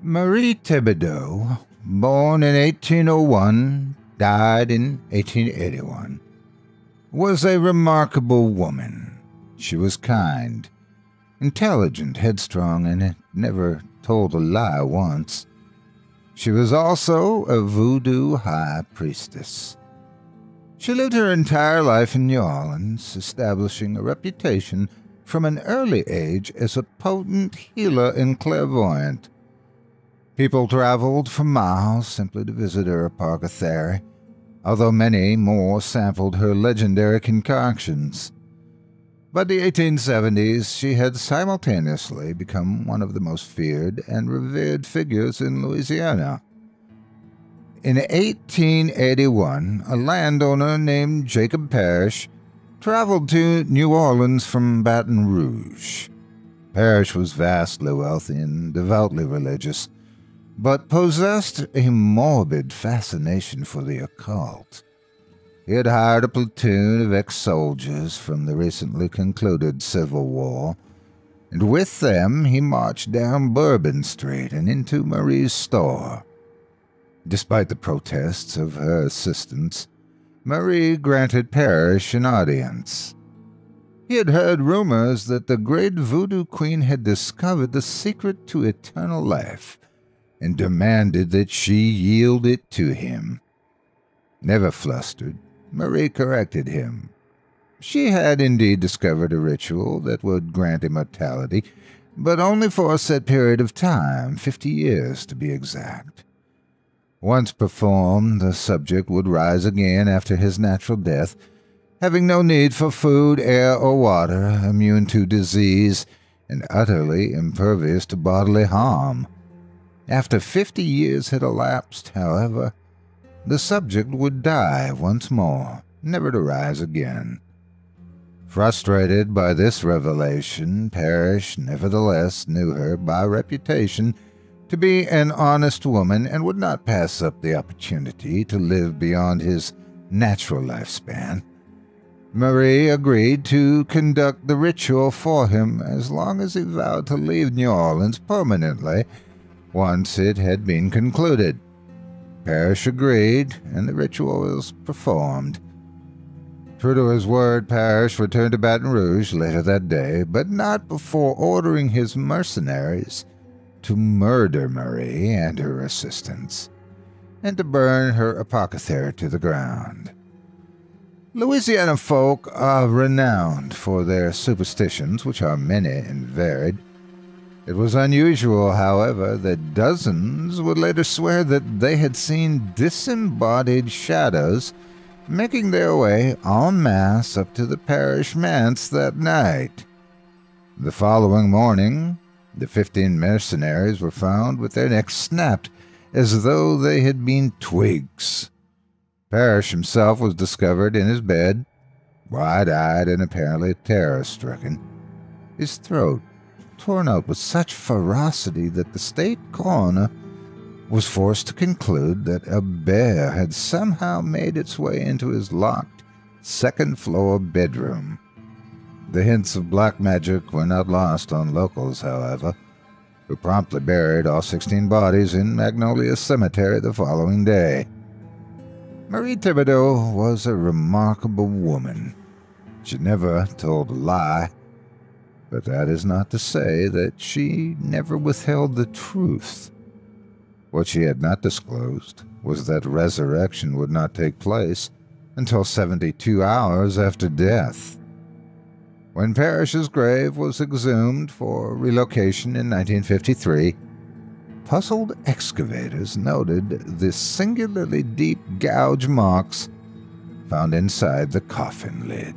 Marie Thibodeaux, born in 1801, died in 1881, was a remarkable woman. She was kind, intelligent, headstrong, and never told a lie once. She was also a voodoo high priestess. She lived her entire life in New Orleans, establishing a reputation from an early age as a potent healer and clairvoyant. People traveled for miles simply to visit her apothecary, although many more sampled her legendary concoctions. By the 1870s, she had simultaneously become one of the most feared and revered figures in Louisiana. In 1881, a landowner named Jacob Parrish traveled to New Orleans from Baton Rouge. Parrish was vastly wealthy and devoutly religious, but possessed a morbid fascination for the occult. He had hired a platoon of ex-soldiers from the recently concluded Civil War, and with them he marched down Bourbon Street and into Marie's store. Despite the protests of her assistants, Marie granted Parrish an audience. He had heard rumors that the great voodoo queen had discovered the secret to eternal life, and demanded that she yield it to him. Never flustered, Marie corrected him. She had indeed discovered a ritual that would grant immortality, but only for a set period of time, 50 years to be exact. Once performed, the subject would rise again after his natural death, having no need for food, air, or water, immune to disease, and utterly impervious to bodily harm. After 50 years had elapsed, however, the subject would die once more, never to rise again. Frustrated by this revelation, Parrish nevertheless knew her by reputation to be an honest woman and would not pass up the opportunity to live beyond his natural lifespan. Marie agreed to conduct the ritual for him as long as he vowed to leave New Orleans permanently once it had been concluded. Parrish agreed, and the ritual was performed. True to his word, Parrish returned to Baton Rouge later that day, but not before ordering his mercenaries to murder Marie and her assistants, and to burn her apothecary to the ground. Louisiana folk are renowned for their superstitions, which are many and varied. It was unusual, however, that dozens would later swear that they had seen disembodied shadows making their way en masse up to the parish manse that night. The following morning, the 15 mercenaries were found with their necks snapped as though they had been twigs. Parrish himself was discovered in his bed, wide-eyed and apparently terror-stricken, his throat torn out with such ferocity that the state coroner was forced to conclude that a bear had somehow made its way into his locked second-floor bedroom. The hints of black magic were not lost on locals, however, who promptly buried all 16 bodies in Magnolia Cemetery the following day. Marie Thibodeaux was a remarkable woman. She never told a lie, but that is not to say that she never withheld the truth. What she had not disclosed was that resurrection would not take place until 72 hours after death. When Parrish's grave was exhumed for relocation in 1953, puzzled excavators noted the singularly deep gouge marks found inside the coffin lid.